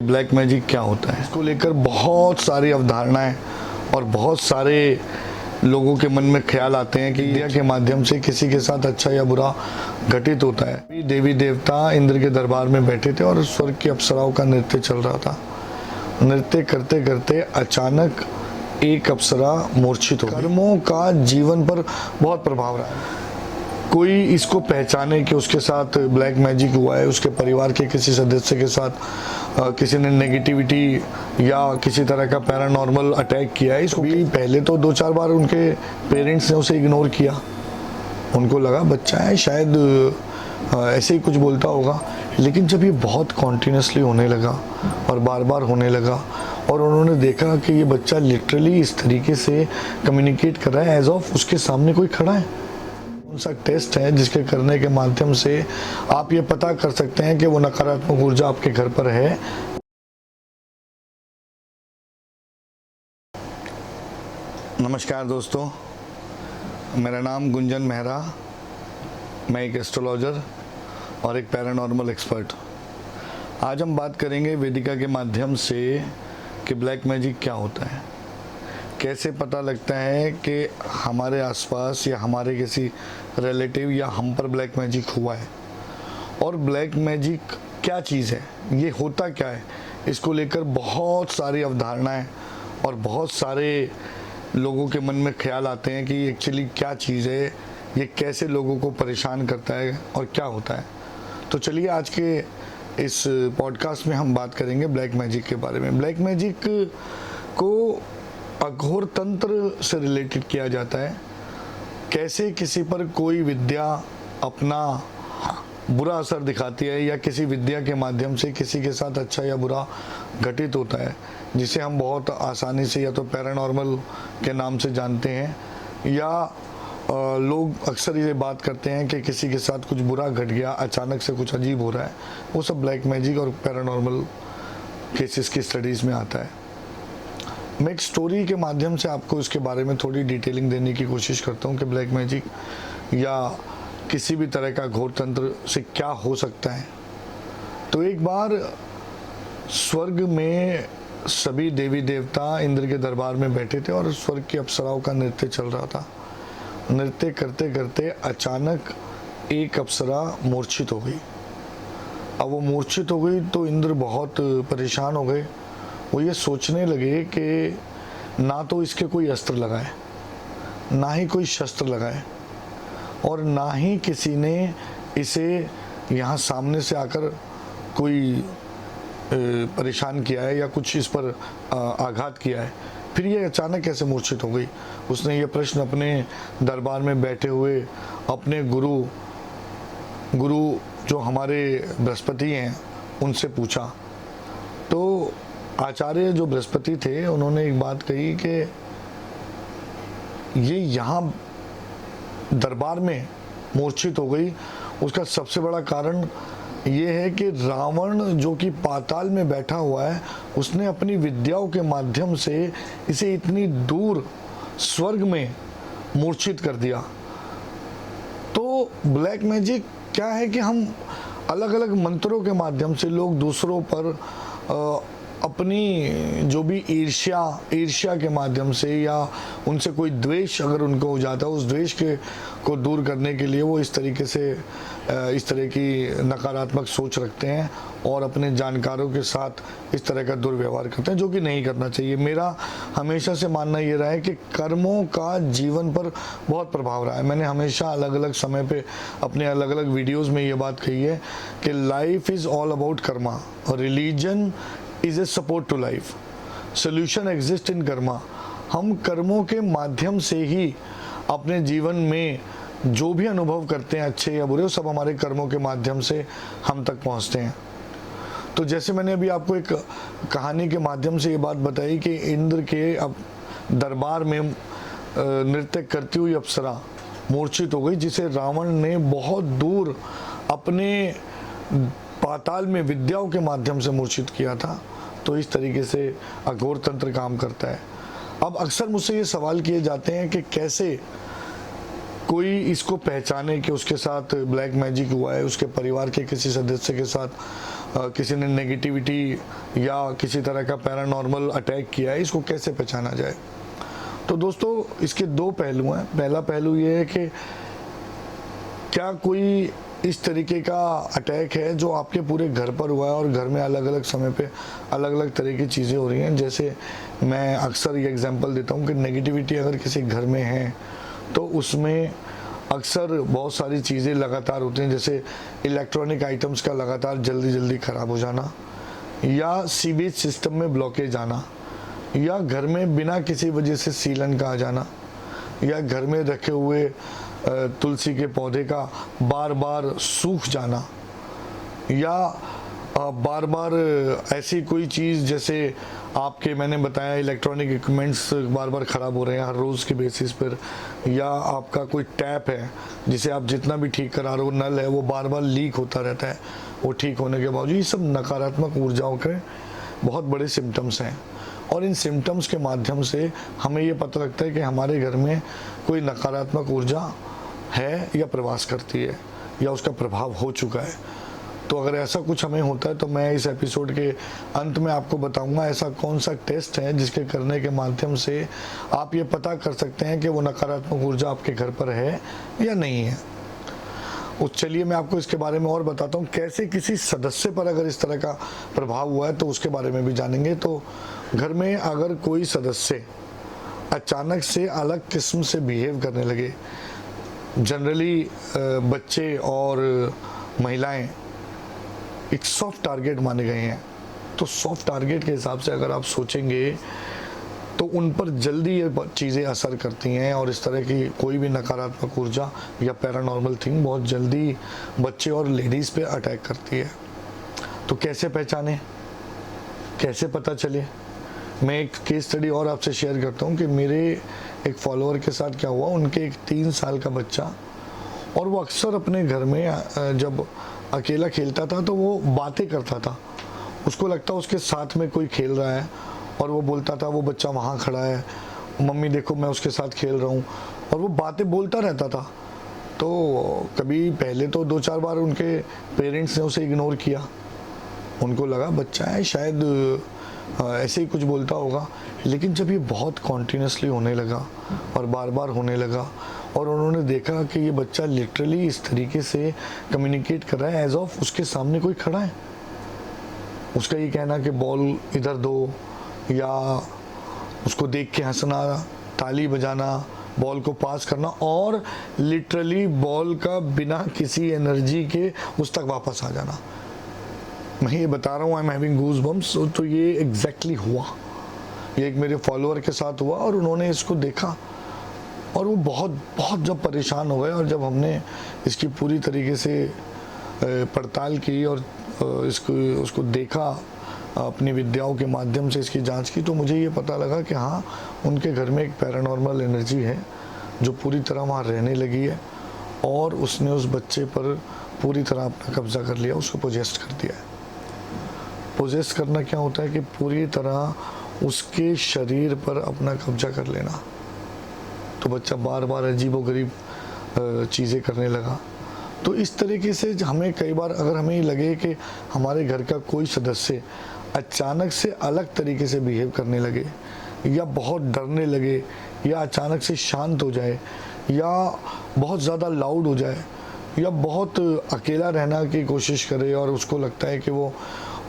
Black magic क्या होता है, इसको लेकर बहुत सारी अवधारणाएं और बहुत सारे लोगों के मन में ख्याल आते हैं कि विद्या के माध्यम से किसी के साथ अच्छा या बुरा घटित होता है। देवी देवता इंद्र के दरबार में बैठे थे और स्वर्ग की अप्सराओं का नृत्य चल रहा था। नृत्य करते करते अचानक एक अप्सरा मूर्छित हो गई। कर्मों का जीवन पर बहुत प्रभाव रहा है। कोई इसको पहचाने कि उसके साथ ब्लैक मैजिक हुआ है, उसके परिवार के किसी सदस्य के साथ किसी ने नेगेटिविटी या किसी तरह का पैरानॉर्मल अटैक किया है। इसको भी पहले तो 2-4 बार उनके पेरेंट्स ने उसे इग्नोर किया। उनको लगा बच्चा है, शायद ऐसे ही कुछ बोलता होगा। लेकिन जब ये बहुत कॉन्टिन्यूसली होने लगा और बार बार होने लगा और उन्होंने देखा कि ये बच्चा लिटरली इस तरीके से कम्युनिकेट कर रहा है एज ऑफ उसके सामने कोई खड़ा है। कौन सा टेस्ट है जिसके करने के माध्यम से आप ये पता कर सकते हैं कि वो नकारात्मक ऊर्जा आपके घर पर है। नमस्कार दोस्तों, मेरा नाम गुंजन मेहरा, मैं एक एस्ट्रोलॉजर और एक पैरानॉर्मल एक्सपर्ट। आज हम बात करेंगे वेदिका के माध्यम से कि ब्लैक मैजिक क्या होता है, कैसे पता लगता है कि हमारे आसपास या हमारे किसी रिलेटिव या हम पर ब्लैक मैजिक हुआ है, और ब्लैक मैजिक क्या चीज़ है, ये होता क्या है। इसको लेकर बहुत सारी अवधारणाएं और बहुत सारे लोगों के मन में ख्याल आते हैं कि एक्चुअली क्या चीज़ है, ये कैसे लोगों को परेशान करता है और क्या होता है। तो चलिए आज के इस पॉडकास्ट में हम बात करेंगे ब्लैक मैजिक के बारे में। ब्लैक मैजिक को अघोर तंत्र से रिलेटेड किया जाता है। कैसे किसी पर कोई विद्या अपना बुरा असर दिखाती है या किसी विद्या के माध्यम से किसी के साथ अच्छा या बुरा घटित होता है, जिसे हम बहुत आसानी से या तो पैरानॉर्मल के नाम से जानते हैं, या लोग अक्सर ये बात करते हैं कि किसी के साथ कुछ बुरा घट गया, अचानक से कुछ अजीब हो रहा है। वो सब ब्लैक मैजिक और पैरानॉर्मल केसेस की स्टडीज़ में आता है। मैं एक स्टोरी के माध्यम से आपको इसके बारे में थोड़ी डिटेलिंग देने की कोशिश करता हूँ कि ब्लैक मैजिक या किसी भी तरह का घोर तंत्र से क्या हो सकता है। तो एक बार स्वर्ग में सभी देवी देवता इंद्र के दरबार में बैठे थे और स्वर्ग की अप्सराओं का नृत्य चल रहा था। नृत्य करते करते अचानक एक अप्सरा मूर्छित हो गई। अब वो मूर्छित हो गई तो इंद्र बहुत परेशान हो गए। वो ये सोचने लगे कि ना तो इसके कोई अस्त्र लगाए, ना ही कोई शस्त्र लगाए, और ना ही किसी ने इसे यहाँ सामने से आकर कोई परेशान किया है या कुछ इस पर आघात किया है। फिर ये अचानक कैसे मूर्छित हो गई। उसने ये प्रश्न अपने दरबार में बैठे हुए अपने गुरु जो हमारे बृहस्पति हैं उनसे पूछा। तो आचार्य जो बृहस्पति थे उन्होंने एक बात कही कि ये यहाँ दरबार में मूर्छित हो गई, उसका सबसे बड़ा कारण ये है कि रावण जो कि पाताल में बैठा हुआ है, उसने अपनी विद्याओं के माध्यम से इसे इतनी दूर स्वर्ग में मूर्छित कर दिया। तो ब्लैक मैजिक क्या है कि हम अलग अलग मंत्रों के माध्यम से लोग दूसरों पर अपनी जो भी ईर्ष्या के माध्यम से या उनसे कोई द्वेष अगर उनको हो जाता है, उस द्वेष को दूर करने के लिए वो इस तरीके से इस तरह की नकारात्मक सोच रखते हैं और अपने जानकारों के साथ इस तरह का दुर्व्यवहार करते हैं, जो कि नहीं करना चाहिए। मेरा हमेशा से मानना ये रहा है कि कर्मों का जीवन पर बहुत प्रभाव रहा है। मैंने हमेशा अलग अलग समय पे अपने अलग अलग वीडियोज़ में ये बात कही है कि life is all about karma और religion is a support to life, solution exist in karma. हम कर्मों के माध्यम से ही अपने जीवन में जो भी अनुभव करते हैं, अच्छे या बुरे, सब हमारे कर्मों के माध्यम से हम तक पहुंचते हैं। तो जैसे मैंने अभी आपको एक कहानी के माध्यम से ये बात बताई कि इंद्र के अब दरबार में नृत्य करती हुई अप्सरा मूर्छित हो गई, जिसे रावण ने बहुत दूर अपने पाताल में विद्याओं के माध्यम से मूर्छित किया था। तो इस तरीके से अघोर तंत्र काम करता है। अब अक्सर मुझसे ये सवाल किए जाते हैं कि कैसे कोई इसको पहचाने कि उसके साथ ब्लैक मैजिक हुआ है, उसके परिवार के किसी सदस्य के साथ किसी ने नेगेटिविटी या किसी तरह का पैरानॉर्मल अटैक किया है, इसको कैसे पहचाना जाए। तो दोस्तों इसके दो पहलू हैं। पहला पहलू ये है कि क्या कोई इस तरीके का अटैक है जो आपके पूरे घर पर हुआ है और घर में अलग अलग समय पे अलग अलग तरह की चीज़ें हो रही हैं। जैसे मैं अक्सर ये एग्जांपल देता हूँ कि नेगेटिविटी अगर किसी घर में है तो उसमें अक्सर बहुत सारी चीज़ें लगातार होती हैं, जैसे इलेक्ट्रॉनिक आइटम्स का लगातार जल्दी जल्दी ख़राब हो जाना, या सीवेज सिस्टम में ब्लॉकेज आना, या घर में बिना किसी वजह से सीलन का आ जाना, या घर में रखे हुए तुलसी के पौधे का बार बार सूख जाना, या बार बार ऐसी कोई चीज़ जैसे आपके मैंने बताया इलेक्ट्रॉनिक इक्विपमेंट्स बार बार ख़राब हो रहे हैं हर रोज़ के बेसिस पर, या आपका कोई टैप है जिसे आप जितना भी ठीक करा रहे हो, नल है वो बार बार लीक होता रहता है, वो ठीक होने के बावजूद, ये सब नकारात्मक ऊर्जाओं के बहुत बड़े सिम्टम्स हैं। और इन सिम्टम्स के माध्यम से हमें ये पता लगता है कि हमारे घर में कोई नकारात्मक ऊर्जा है या प्रवास करती है या उसका प्रभाव हो चुका है। तो अगर ऐसा कुछ हमें होता है तो मैं इस एपिसोड के अंत में आपको बताऊंगा ऐसा कौन सा टेस्ट है जिसके करने के माध्यम से आप ये पता कर सकते हैं कि वो नकारात्मक ऊर्जा आपके घर पर है या नहीं है। चलिए मैं आपको इसके बारे में और बताता हूँ, कैसे किसी सदस्य पर अगर इस तरह का प्रभाव हुआ है तो उसके बारे में भी जानेंगे। तो घर में अगर कोई सदस्य अचानक से अलग किस्म से बिहेव करने लगे, जनरली बच्चे और महिलाएं एक सॉफ्ट टारगेट माने गए हैं, तो सॉफ्ट टारगेट के हिसाब से अगर आप सोचेंगे तो उन पर जल्दी ये चीज़ें असर करती हैं और इस तरह की कोई भी नकारात्मक ऊर्जा या पैरानॉर्मल थिंग बहुत जल्दी बच्चे और लेडीज़ पे अटैक करती है। तो कैसे पहचाने, कैसे पता चले? मैं एक केस स्टडी और आपसे शेयर करता हूँ कि मेरे एक फॉलोअर के साथ क्या हुआ। उनके एक 3 साल का बच्चा, और वो अक्सर अपने घर में जब अकेला खेलता था तो वो बातें करता था, उसको लगता उसके साथ में कोई खेल रहा है और वो बोलता था वो बच्चा वहाँ खड़ा है, मम्मी देखो मैं उसके साथ खेल रहा हूँ, और वो बातें बोलता रहता था। तो कभी पहले तो 2-4 बार उनके पेरेंट्स ने उसे इग्नोर किया, उनको लगा बच्चा है शायद ऐसे ही कुछ बोलता होगा। लेकिन जब ये बहुत कॉन्टीन्यूसली होने लगा और बार बार होने लगा और उन्होंने देखा कि ये बच्चा लिटरली इस तरीके से कम्युनिकेट कर रहा है एज ऑफ उसके सामने कोई खड़ा है, उसका ये कहना कि बॉल इधर दो, या उसको देख के हंसना, ताली बजाना, बॉल को पास करना, और लिटरली बॉल का बिना किसी एनर्जी के उस तक वापस आ जाना। मैं ये बता रहा हूँ, I am having goose bumps. तो ये एग्जैक्टली हुआ, ये एक मेरे फॉलोअर के साथ हुआ और उन्होंने इसको देखा और वो बहुत जब परेशान हो गए। और जब हमने इसकी पूरी तरीके से पड़ताल की और उसको देखा अपनी विद्याओं के माध्यम से इसकी जांच की, तो मुझे ये पता लगा कि हाँ उनके घर में एक पैरानॉर्मल एनर्जी है जो पूरी तरह वहाँ रहने लगी है और उसने उस बच्चे पर पूरी तरह अपना कब्जा कर लिया, उसको पोजेस्ट कर दिया है। पोजेस्ट करना क्या होता है कि पूरी तरह उसके शरीर पर अपना कब्जा कर लेना। तो बच्चा बार बार अजीबोगरीब चीज़ें करने लगा। तो इस तरीके से हमें कई बार अगर हमें लगे कि हमारे घर का कोई सदस्य अचानक से अलग तरीके से बिहेव करने लगे, या बहुत डरने लगे, या अचानक से शांत हो जाए, या बहुत ज़्यादा लाउड हो जाए, या बहुत अकेला रहना की कोशिश करे और उसको लगता है कि वो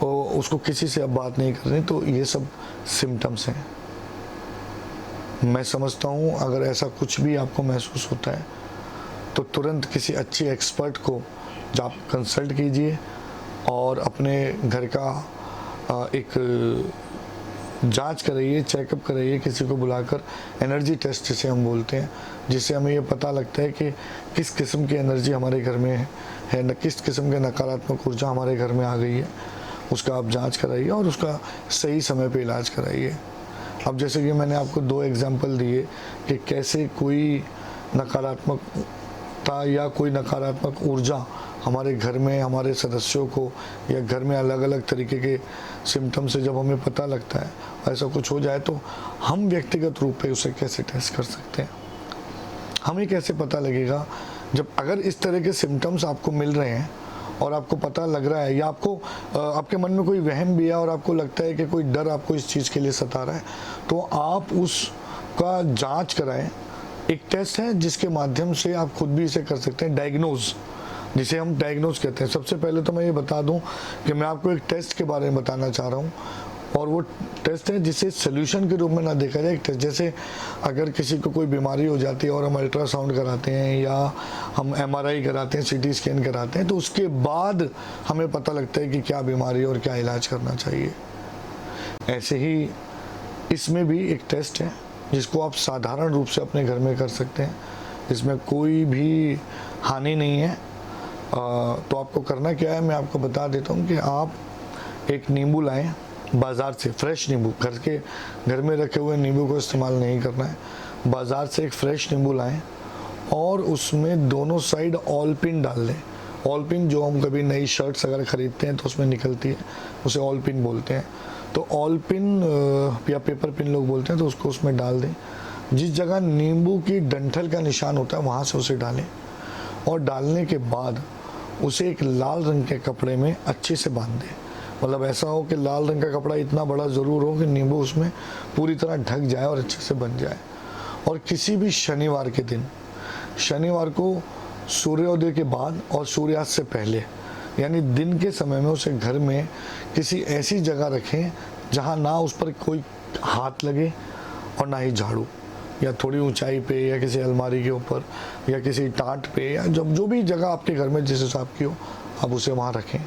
उसको किसी से अब बात नहीं करनी, तो ये सब सिम्टम्स हैं। मैं समझता हूँ अगर ऐसा कुछ भी आपको महसूस होता है तो तुरंत किसी अच्छे एक्सपर्ट को आप कंसल्ट कीजिए और अपने घर का एक जांच कराइए, चेकअप कराइए किसी को बुलाकर, एनर्जी टेस्ट जिसे हम बोलते हैं, जिससे हमें ये पता लगता है कि किस किस्म की एनर्जी हमारे घर में है न किस किस्म के नकारात्मक ऊर्जा हमारे घर में आ गई है। उसका आप जांच कराइए और उसका सही समय पे इलाज कराइए। अब जैसे कि मैंने आपको 2 एग्जांपल दिए कि कैसे कोई नकारात्मकता या कोई नकारात्मक ऊर्जा हमारे घर में हमारे सदस्यों को या घर में अलग अलग तरीके के सिम्टम से जब हमें पता लगता है ऐसा कुछ हो जाए तो हम व्यक्तिगत रूप पे उसे कैसे टेस्ट कर सकते हैं। हमें कैसे पता लगेगा जब अगर इस तरह के सिम्टम्स आपको मिल रहे हैं और आपको पता लग रहा है, या आपको आपके मन में कोई वहम भी है और आपको लगता है कि कोई डर आपको इस चीज़ के लिए सता रहा है, तो आप उसका जांच कराएं। एक टेस्ट है जिसके माध्यम से आप खुद भी इसे कर सकते हैं, डायग्नोज, जिसे हम डायग्नोज कहते हैं। सबसे पहले तो मैं ये बता दूं कि मैं आपको एक टेस्ट के बारे में बताना चाह रहा हूँ, और वो टेस्ट है जिसे सोल्यूशन के रूप में ना देखा जाए। एक टेस्ट, जैसे अगर किसी को कोई बीमारी हो जाती है और हम अल्ट्रासाउंड कराते हैं या हम MRI कराते हैं, CT स्कैन कराते हैं, तो उसके बाद हमें पता लगता है कि क्या बीमारी और क्या इलाज करना चाहिए। ऐसे ही इसमें भी एक टेस्ट है जिसको आप साधारण रूप से अपने घर में कर सकते हैं, इसमें कोई भी हानि नहीं है। तो आपको करना क्या है, मैं आपको बता देता हूँ कि आप एक नींबू लाएं बाज़ार से, फ्रेश नींबू, घर में रखे हुए नींबू को इस्तेमाल नहीं करना है। बाज़ार से एक फ्रेश नींबू लाएं और उसमें दोनों साइड ऑल पिन डाल लें। ऑल पिन जो हम कभी नई शर्ट्स अगर ख़रीदते हैं तो उसमें निकलती है, उसे ऑल पिन बोलते हैं। तो ऑल पिन या पेपर पिन लोग बोलते हैं, तो उसको उसमें डाल दें। जिस जगह नींबू की डंठल का निशान होता है वहाँ से उसे डालें, और डालने के बाद उसे एक लाल रंग के कपड़े में अच्छे से बांध दें। मतलब ऐसा हो कि लाल रंग का कपड़ा इतना बड़ा ज़रूर हो कि नींबू उसमें पूरी तरह ढक जाए और अच्छे से बन जाए। और किसी भी शनिवार के दिन, शनिवार को सूर्योदय के बाद और सूर्यास्त से पहले, यानी दिन के समय में उसे घर में किसी ऐसी जगह रखें जहां ना उस पर कोई हाथ लगे और ना ही झाड़ू, या थोड़ी ऊंचाई पे, या किसी अलमारी के ऊपर, या किसी टाट पे, या जो भी जगह आपके घर में जिस हिसाब की हो आप उसे वहाँ रखें।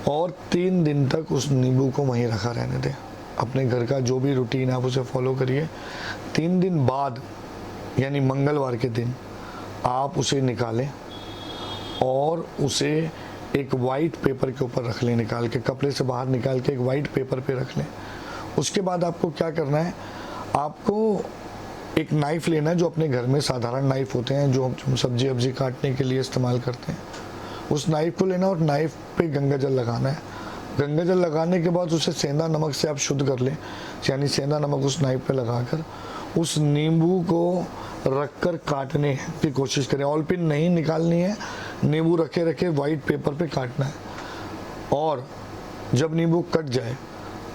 और 3 दिन तक उस नींबू को वहीं रखा रहने दें। अपने घर का जो भी रूटीन है आप उसे फॉलो करिए। 3 दिन बाद यानी मंगलवार के दिन आप उसे निकालें और उसे एक वाइट पेपर के ऊपर रख लें, निकाल के, कपड़े से बाहर निकाल के एक वाइट पेपर पे रख लें। उसके बाद आपको क्या करना है, आपको एक नाइफ़ लेना है, जो अपने घर में साधारण नाइफ़ होते हैं जो हम सब्जी वब्जी काटने के लिए इस्तेमाल करते हैं। उस नाइफ़ को लेना और नाइफ़ पे गंगा जल लगाना है। गंगा जल लगाने के बाद उसे सेंधा नमक से आप शुद्ध कर लें, यानी सेंधा नमक उस नाइफ़ पे लगाकर उस नींबू को रखकर काटने की कोशिश करें। ऑल पिन नहीं निकालनी है, नींबू रखे रखे वाइट पेपर पे काटना है। और जब नींबू कट जाए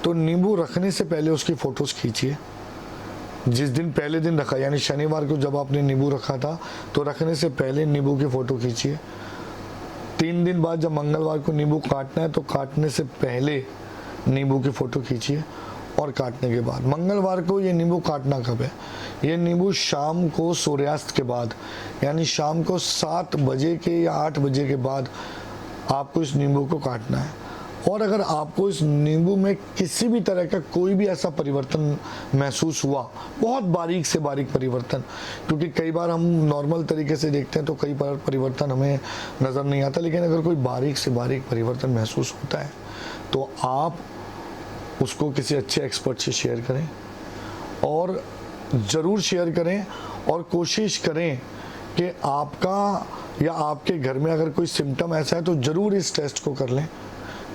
तो नींबू रखने से पहले उसकी फ़ोटोज़ खींचिए। जिस दिन पहले दिन रखा, यानी शनिवार को जब आपने नींबू रखा था, तो रखने से पहले नींबू की फ़ोटो खींचिए। 3 दिन बाद जब मंगलवार को नींबू काटना है तो काटने से पहले नींबू की फ़ोटो खींचिए। और काटने के बाद मंगलवार को ये नींबू काटना कब है, ये नींबू शाम को सूर्यास्त के बाद, यानी शाम को 7 बजे के या 8 बजे के बाद आपको इस नींबू को काटना है। और अगर आपको इस नींबू में किसी भी तरह का कोई भी ऐसा परिवर्तन महसूस हुआ, बहुत बारीक से बारीक परिवर्तन, क्योंकि कई बार हम नॉर्मल तरीके से देखते हैं तो कई बार परिवर्तन हमें नज़र नहीं आता, लेकिन अगर कोई बारीक से बारीक परिवर्तन महसूस होता है तो आप उसको किसी अच्छे एक्सपर्ट से शेयर करें, और ज़रूर शेयर करें। और कोशिश करें कि आपका या आपके घर में अगर कोई सिम्टम ऐसा है तो ज़रूर इस टेस्ट को कर लें,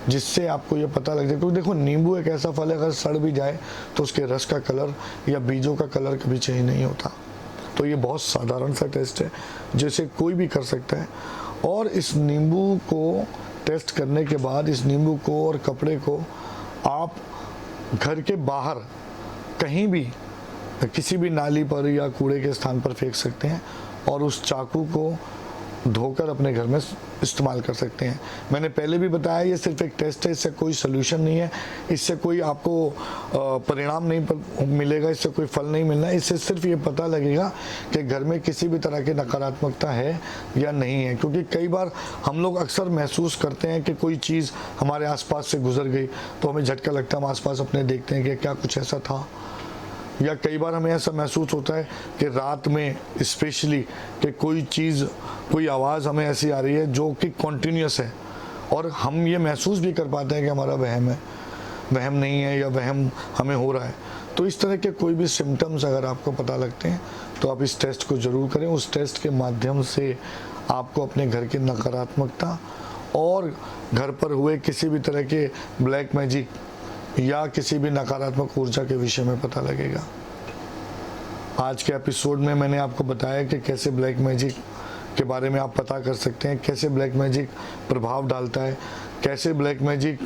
जिससे आपको ये पता लग जाए। क्योंकि देखो, नींबू एक ऐसा फल है, अगर सड़ भी जाए तो उसके रस का कलर या बीजों का कलर कभी चेंज नहीं होता। तो ये बहुत साधारण सा टेस्ट है जिसे कोई भी कर सकता है। और इस नींबू को टेस्ट करने के बाद इस नींबू को और कपड़े को आप घर के बाहर कहीं भी, किसी भी नाली पर या कूड़े के स्थान पर फेंक सकते हैं, और उस चाकू को धोकर अपने घर में इस्तेमाल कर सकते हैं। मैंने पहले भी बताया, ये सिर्फ एक टेस्ट है, इससे कोई सलूशन नहीं है, इससे कोई आपको परिणाम नहीं मिलेगा, इससे कोई फल नहीं मिलना है। इससे सिर्फ ये पता लगेगा कि घर में किसी भी तरह की नकारात्मकता है या नहीं है। क्योंकि कई बार हम लोग अक्सर महसूस करते हैं कि कोई चीज़ हमारे आसपास से गुजर गई तो हमें झटका लगता है, हम आसपास अपने देखते हैं कि क्या कुछ ऐसा था। या कई बार हमें ऐसा महसूस होता है कि रात में स्पेशली कि कोई चीज़, कोई आवाज़ हमें ऐसी आ रही है जो कि कॉन्टीन्यूस है, और हम ये महसूस भी कर पाते हैं कि हमारा वहम है, वहम नहीं है, या वहम हमें हो रहा है। तो इस तरह के कोई भी सिम्टम्स अगर आपको पता लगते हैं तो आप इस टेस्ट को ज़रूर करें। उस टेस्ट के माध्यम से आपको अपने घर की नकारात्मकता और घर पर हुए किसी भी तरह के ब्लैक मैजिक या किसी भी नकारात्मक ऊर्जा के विषय में पता लगेगा। आज के एपिसोड में मैंने आपको बताया कि कैसे ब्लैक मैजिक के बारे में आप पता कर सकते हैं, कैसे ब्लैक मैजिक प्रभाव डालता है, कैसे ब्लैक मैजिक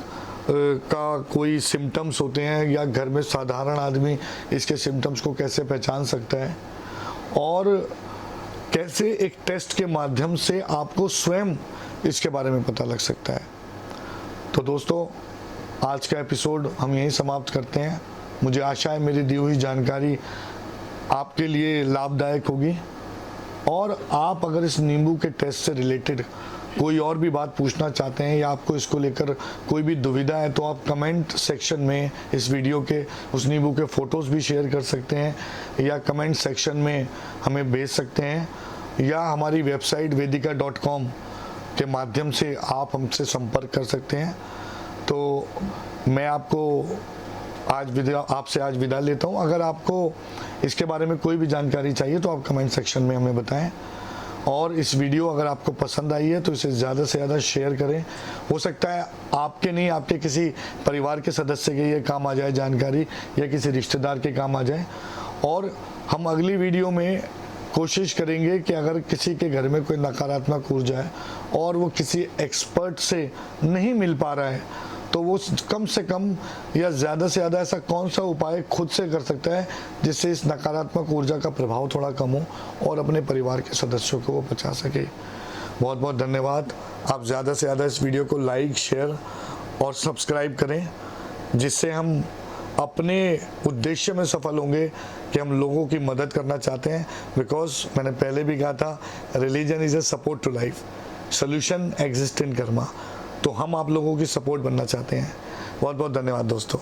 का कोई सिम्टम्स होते हैं या घर में साधारण आदमी इसके सिम्टम्स को कैसे पहचान सकता है, और कैसे एक टेस्ट के माध्यम से आपको स्वयं इसके बारे में पता लग सकता है। तो दोस्तों, आज का एपिसोड हम यहीं समाप्त करते हैं। मुझे आशा है मेरी दी हुई जानकारी आपके लिए लाभदायक होगी, और आप अगर इस नींबू के टेस्ट से रिलेटेड कोई और भी बात पूछना चाहते हैं या आपको इसको लेकर कोई भी दुविधा है, तो आप कमेंट सेक्शन में इस वीडियो के उस नींबू के फ़ोटोज़ भी शेयर कर सकते हैं या कमेंट सेक्शन में हमें भेज सकते हैं, या हमारी वेबसाइट vedika.com के माध्यम से आप हमसे संपर्क कर सकते हैं। तो मैं आपसे आज विदा लेता हूं। अगर आपको इसके बारे में कोई भी जानकारी चाहिए तो आप कमेंट सेक्शन में हमें बताएं, और इस वीडियो अगर आपको पसंद आई है तो इसे ज़्यादा से ज़्यादा शेयर करें। हो सकता है आपके नहीं, आपके किसी परिवार के सदस्य के ये काम आ जाए जानकारी, या किसी रिश्तेदार के काम आ जाए। और हम अगली वीडियो में कोशिश करेंगे कि अगर किसी के घर में कोई नकारात्मक ऊर्जा है और वो किसी एक्सपर्ट से नहीं मिल पा रहा है, तो वो कम से कम या ज़्यादा से ज़्यादा ऐसा कौन सा उपाय खुद से कर सकता है जिससे इस नकारात्मक ऊर्जा का प्रभाव थोड़ा कम हो और अपने परिवार के सदस्यों को वो बचा सके। बहुत बहुत धन्यवाद। आप ज़्यादा से ज़्यादा इस वीडियो को लाइक, शेयर और सब्सक्राइब करें, जिससे हम अपने उद्देश्य में सफल होंगे कि हम लोगों की मदद करना चाहते हैं। बिकॉज मैंने पहले भी कहा था, religion is a support to life, solution exist in karma. तो हम आप लोगों की सपोर्ट बनना चाहते हैं। बहुत बहुत धन्यवाद दोस्तों।